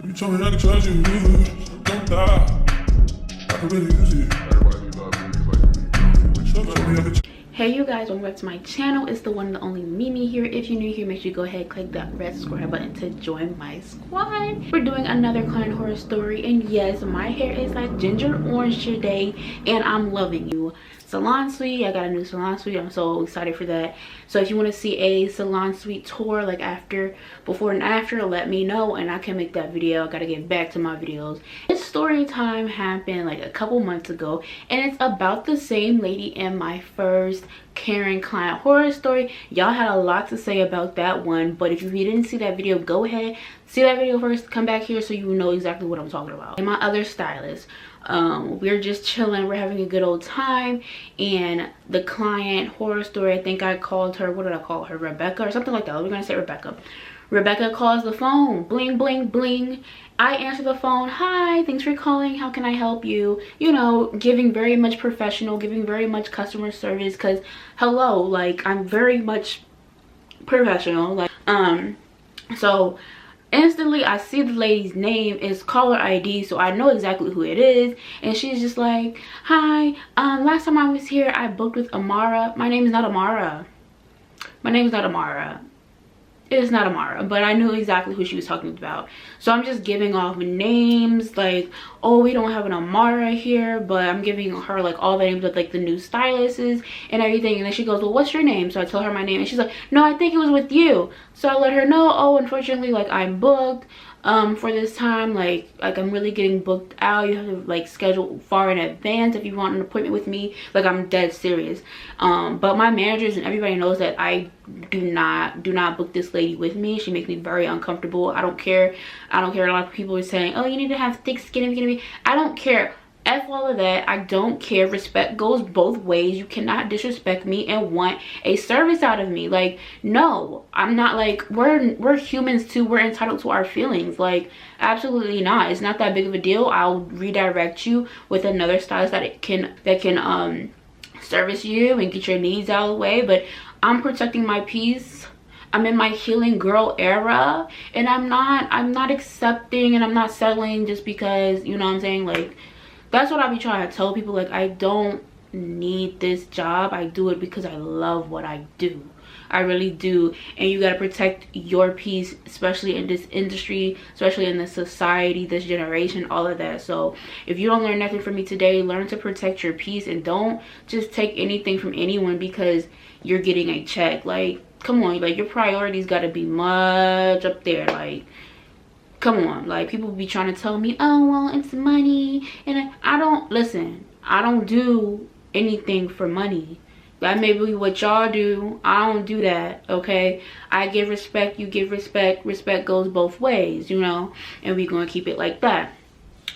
You told me I could trust you, don't die. I could really use it. Hey you guys, welcome back to my channel. It's the one and the only Mimi here. If you're new here, make sure you go ahead and click that red subscribe button to join my squad. We're doing another client horror story, and yes, my hair is like ginger orange today and I'm loving you. Salon suite, I got a new salon suite. I'm so excited for that. So if you want to see a salon suite tour, like after, before and after, let me know and I can make that video. I gotta get back to my videos. This story time happened like a couple months ago, and it's about the same lady in my first Karen client horror story. Y'all had a lot to say about that one, but if you didn't see that video, go ahead, see that video first, come back here so you know exactly what I'm talking about. And my other stylist, we're just chilling, we're having a good old time, and the client horror story, I think I called her, what did I call her, Rebecca or something like that. We're gonna say Rebecca. Rebecca calls the phone, bling bling bling. I answer the phone, hi, thanks for calling, how can I help you? You know, giving very much professional, giving very much customer service, because hello, like, I'm very much professional, like, so instantly I see the lady's name is caller ID, so I know exactly who it is, and she's just like, hi, last time I was here I booked with Amara. My name is not Amara. My name is not Amara. It is not Amara, but I knew exactly who she was talking about. So I'm just giving off names like, oh, we don't have an Amara here, but I'm giving her like all the names of like the new stylists and everything. And then she goes, well, what's your name? So I tell her my name, and she's like, no, I think it was with you. So I let her know, oh, unfortunately, like, I'm booked for this time, like I'm really getting booked out. You have to like schedule far in advance if you want an appointment with me. Like, I'm dead serious. But my managers and everybody knows that I do not book this lady with me. She makes me very uncomfortable. I don't care. A lot of people are saying, oh, you need to have thick skin. I don't care. F all of that. I don't care. Respect goes both ways. You cannot disrespect me and want a service out of me. Like, no, I'm not. Like, we're humans too. We're entitled to our feelings. Like, absolutely not. It's not that big of a deal. I'll redirect you with another stylist that can service you and get your needs out of the way. But I'm protecting my peace. I'm in my healing girl era, and I'm not accepting and I'm not settling just because, you know what I'm saying, like, that's what I be trying to tell people. Like, I don't need this job. I do it because I love what I do. I really do. And you got to protect your peace, especially in this industry, especially in this society, this generation, all of that. So if you don't learn nothing from me today, learn to protect your peace and don't just take anything from anyone because you're getting a check. Like, come on, like, your priorities got to be much up there. Like, come on. Like, people be trying to tell me, oh, well, it's money, and I don't listen. I don't do anything for money. That may be what y'all do. I don't do that, okay? I give respect, you give respect. Respect goes both ways, you know, and we gonna keep it like that.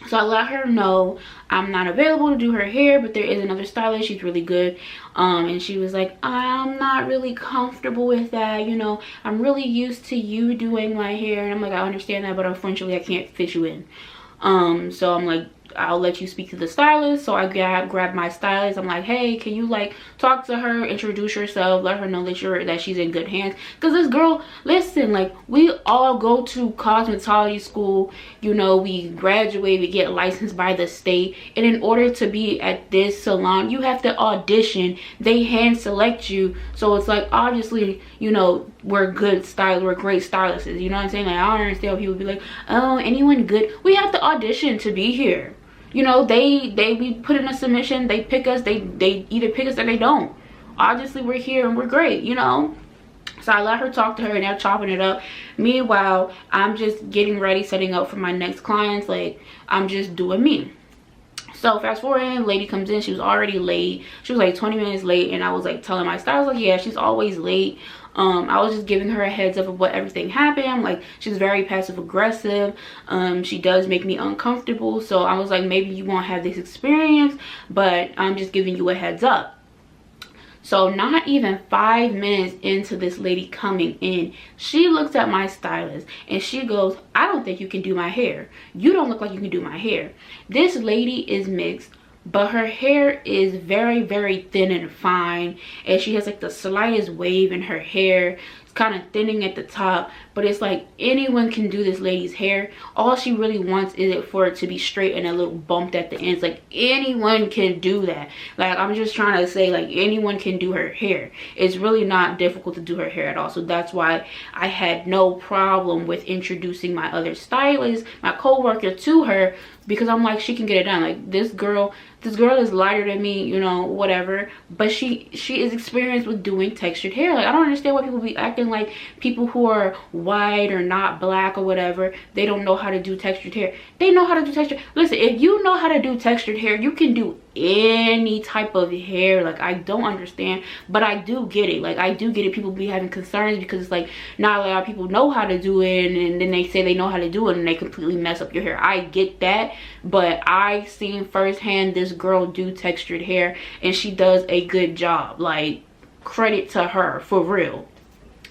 So I let her know I'm not available to do her hair, but there is another stylist. She's really good. And she was like, I'm not really comfortable with that. You know, I'm really used to you doing my hair. And I'm like, I understand that, but unfortunately I can't fit you in. So I'm like, I'll let you speak to the stylist. So I grab my stylist. I'm like, hey, can you like talk to her, introduce yourself, let her know that she's in good hands. Because this girl, listen, like, we all go to cosmetology school, you know, we graduate, we get licensed by the state, and in order to be at this salon you have to audition. They hand select you. So it's like, obviously, you know, we're good stylists, we're great stylists, you know what I'm saying? Like, I don't understand when people be like, oh, anyone good? We have to audition to be here. You know, we put in a submission, they pick us, they either pick us or they don't. Obviously we're here and we're great, you know. So I let her talk to her and they're chopping it up. Meanwhile, I'm just getting ready, setting up for my next clients. Like, I'm just doing me. So fast forward, lady comes in. She was already late. She was like 20 minutes late, and I was like telling my stylist, like, yeah, she's always late. I was just giving her a heads up of what everything happened. Like, she's very passive aggressive. She does make me uncomfortable. So I was like, maybe you won't have this experience, but I'm just giving you a heads up. So not even 5 minutes into this lady coming in, she looks at my stylist and she goes, I don't think you can do my hair. You don't look like you can do my hair. This lady is mixed, but her hair is very, very thin and fine, and she has like the slightest wave in her hair. It's kind of thinning at the top, but it's like anyone can do this lady's hair. All she really wants is it for it to be straight and a little bumped at the ends. Like anyone can do that. Like I'm just trying to say, like anyone can do her hair. It's really not difficult to do her hair at all. So that's why I had no problem with introducing my other stylist, my co-worker, to her, because I'm like, she can get it done. Like this girl is lighter than me, you know, whatever, but she is experienced with doing textured hair. Like I don't understand why people be acting like people who are white or not black or whatever, they don't know how to do textured hair. They know how to do textured. Listen, if you know how to do textured hair, you can do any type of hair. Like I don't understand, but I do get it. Like I do get it. People be having concerns because it's like not a lot of people know how to do it, and then they say they know how to do it and they completely mess up your hair. I get that, but I seen firsthand this girl do textured hair and she does a good job. Like credit to her, for real.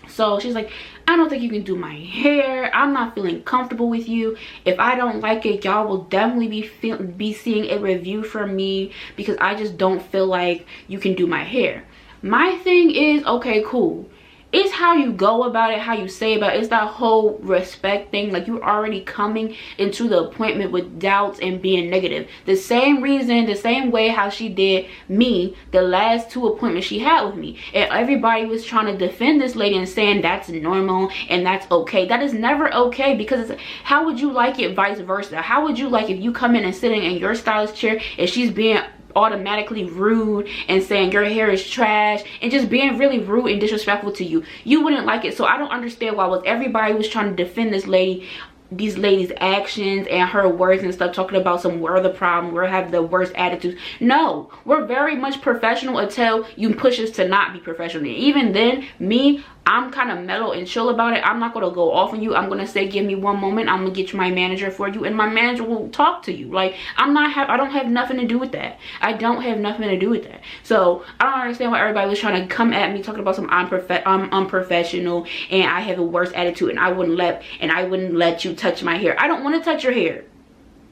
So she's like, I don't think you can do my hair. I'm not feeling comfortable with you. If I don't like it, y'all will definitely be seeing a review from me, because I just don't feel like you can do my hair. My thing is, okay, cool. It's how you go about it, how you say about it. It's that whole respect thing. Like you're already coming into the appointment with doubts and being negative. The same reason, the same way how she did me the last 2 appointments she had with me. And everybody was trying to defend this lady and saying that's normal and that's okay. That is never okay, because how would you like it vice versa? How would you like if you come in and sitting in your stylist chair and she's being automatically rude and saying your hair is trash and just being really rude and disrespectful to you? You wouldn't like it. So I don't understand why everybody was trying to defend this lady, these ladies' actions and her words and stuff, talking about we're the problem, we're having the worst attitudes. No, we're very much professional until you push us to not be professional. And even then, I'm kind of mellow and chill about it. I'm not going to go off on you. I'm going to say, give me one moment. I'm going to get my manager for you, and my manager will talk to you. Like I don't have nothing to do with that. I don't have nothing to do with that. So I don't understand why everybody was trying to come at me talking about I'm unprofessional and I have a worse attitude and I wouldn't let you touch my hair. I don't want to touch your hair.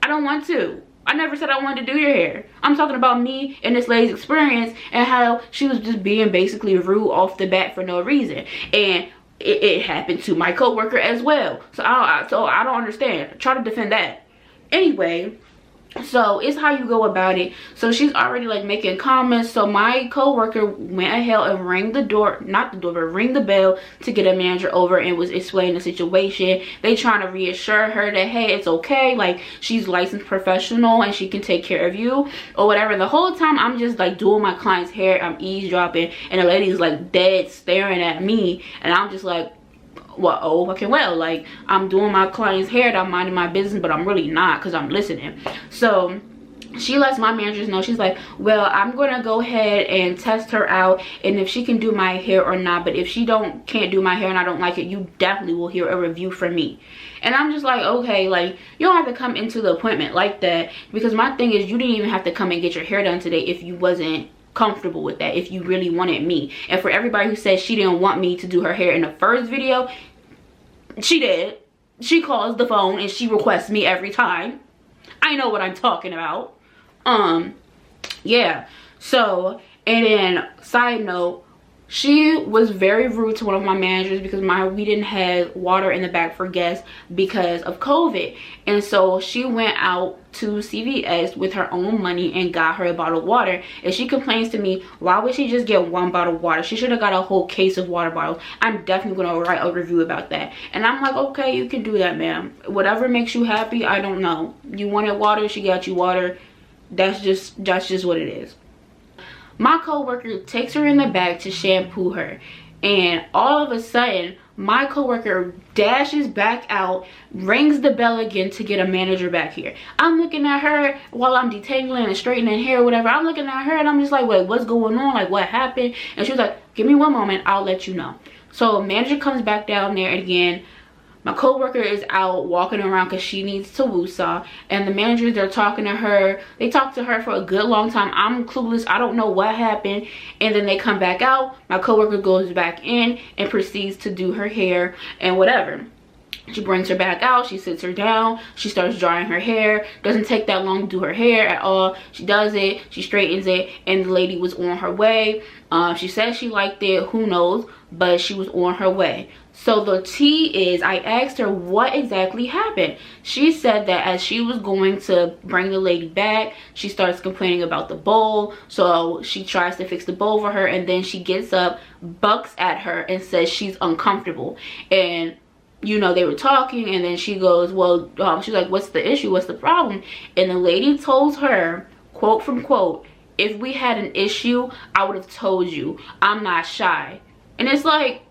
I don't want to. I never said I wanted to do your hair. I'm talking about me and this lady's experience and how she was just being basically rude off the bat for no reason. And it happened to my coworker as well. So I don't understand. Try to defend that. Anyway, so it's how you go about it. So she's already like making comments. So my coworker went ahead and rang the door, not the door, but ring the bell to get a manager over and was explaining the situation. They trying to reassure her that, hey, it's okay, like she's licensed professional and she can take care of you or whatever. The whole time I'm just like doing my client's hair, I'm eavesdropping, and the lady's like dead staring at me, and I'm just like, well, oh, okay, well, like I'm doing my client's hair and I'm minding my business, but I'm really not, because I'm listening. So she lets my managers know. She's like, well, I'm gonna go ahead and test her out, and if she can do my hair or not, but if she can't do my hair and I don't like it, you definitely will hear a review from me. And I'm just like, okay, like you don't have to come into the appointment like that, because my thing is, you didn't even have to come and get your hair done today if you wasn't comfortable with that, if you really wanted me. And for everybody who says she didn't want me to do her hair in the first video, she did. She calls the phone and she requests me every time. I know what I'm talking about. Yeah. So, and then side note, she was very rude to one of my managers because we didn't have water in the back for guests because of COVID. And so she went out to CVS with her own money and got her a bottle of water. And she complains to me, why would she just get 1 bottle of water? She should have got a whole case of water bottles. I'm definitely going to write a review about that. And I'm like, okay, you can do that, ma'am. Whatever makes you happy, I don't know. You wanted water, she got you water. That's just what it is. My coworker takes her in the back to shampoo her, and all of a sudden my coworker dashes back out, rings the bell again to get a manager back here. I'm looking at her while I'm detangling and straightening hair or whatever. I'm looking at her and I'm just like, wait, what's going on? Like, what happened? And she was like, give me 1 moment, I'll let you know. So manager comes back down there, and again, my coworker is out walking around because she needs to woosah, and the managers, they're talking to her. They talk to her for a good long time. I'm clueless. I don't know what happened. And then they come back out. My coworker goes back in and proceeds to do her hair and whatever. She brings her back out, she sits her down, she starts drying her hair. Doesn't take that long to do her hair at all. She does it, she straightens it, and the lady was on her way. She said she liked it, who knows, but she was on her way. So the tea is, I asked her what exactly happened. She said that as she was going to bring the lady back, she starts complaining about the bowl. So she tries to fix the bowl for her, and then she gets up, bucks at her, and says she's uncomfortable. And you know, they were talking, and then she goes, well, she's like, what's the issue? What's the problem? And the lady tells her, quote from quote, if we had an issue, I would have told you. I'm not shy. And it's like,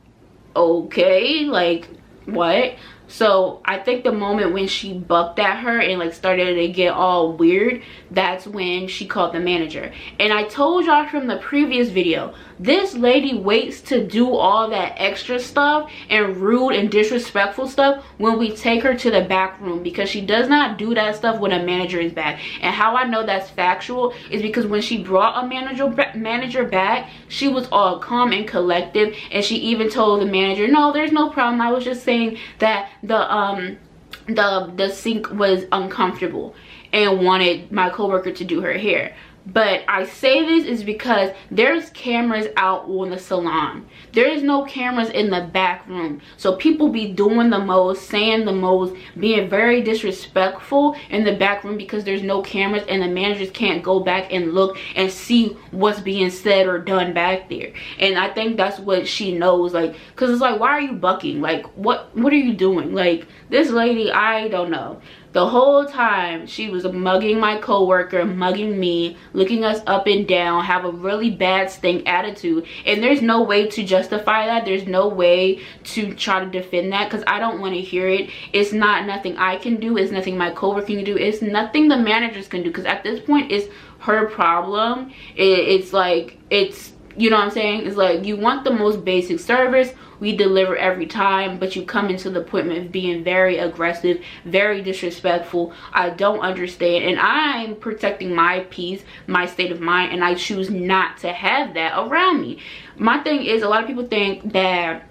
okay, like, what? So I think the moment when she bucked at her and like started to get all weird, that's when she called the manager. And I told y'all from the previous video, this lady waits to do all that extra stuff and rude and disrespectful stuff when we take her to the back room, because she does not do that stuff when a manager is back. And how I know that's factual is because when she brought a manager back, she was all calm and collective, and she even told the manager, no, there's no problem, I was just saying that the sink was uncomfortable and wanted my coworker to do her hair. But I say this is because there's cameras out on the salon. There is no cameras in the back room. So people be doing the most, saying the most, being very disrespectful in the back room because there's no cameras, and the managers can't go back and look and see what's being said or done back there. And I think that's what she knows, like, because it's like, why are you bucking? Like, what are you doing? Like, this lady, I don't know. The whole time she was mugging my coworker, mugging me, looking us up and down, have a really bad stink attitude. And there's no way to justify that. There's no way to try to defend that, because I don't want to hear it. It's not nothing I can do. It's nothing my coworker can do. It's nothing the managers can do, because at this point it's her problem. It's like, it's, you know what I'm saying? It's like, you want the most basic service, we deliver every time, but you come into the appointment being very aggressive, very disrespectful. I don't understand, and I'm protecting my peace, my state of mind, and I choose not to have that around me. My thing is, a lot of people think that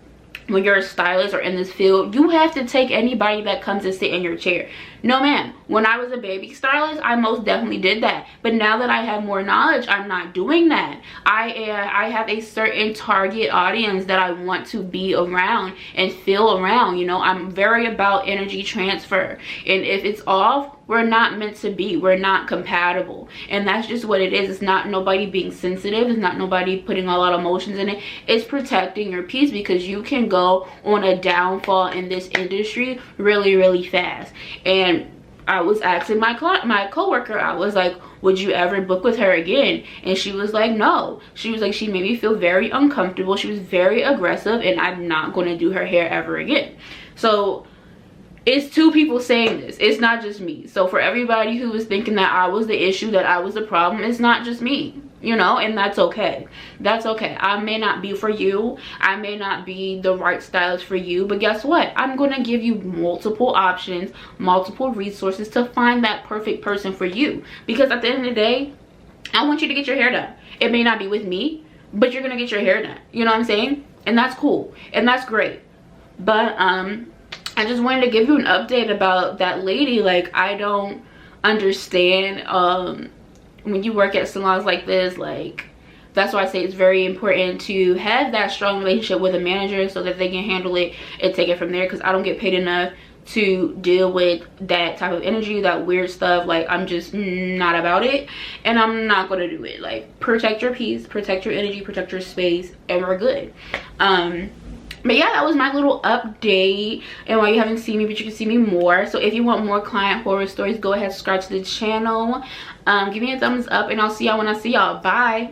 when you're a stylist or in this field, you have to take anybody that comes and sit in your chair. No ma'am. When I was a baby stylist, I most definitely did that. But now that I have more knowledge, I'm not doing that. I have a certain target audience that I want to be around and feel around. You know, I'm very about energy transfer. And if it's off, we're not meant to be. We're not compatible. And that's just what it is. It's not nobody being sensitive. It's not nobody putting a lot of emotions in it. It's protecting your peace, because you can go on a downfall in this industry really, really fast. And I was asking my coworker, I was like, would you ever book with her again? And she was like, no. She was like, she made me feel very uncomfortable. She was very aggressive, and I'm not going to do her hair ever again. So it's two people saying this. It's not just me. So for everybody who was thinking that I was the issue, that I was the problem, it's not just me, you know, and that's okay. That's okay. I may not be for you. I may not be the right stylist for you, but guess what? I'm going to give you multiple options, multiple resources to find that perfect person for you. Because at the end of the day, I want you to get your hair done. It may not be with me, but you're going to get your hair done. You know what I'm saying? And that's cool. And that's great. But, I just wanted to give you an update about that lady. Like, I don't understand when you work at salons like this, like, that's why I say it's very important to have that strong relationship with a manager so that they can handle it and take it from there, because I don't get paid enough to deal with that type of energy, that weird stuff. Like, I'm just not about it, and I'm not gonna do it. Like, protect your peace, protect your energy, protect your space, and we're good. But yeah, that was my little update. And while you haven't seen me, but you can see me more. So if you want more client horror stories, go ahead, subscribe to the channel. Give me a thumbs up, and I'll see y'all when I see y'all. Bye.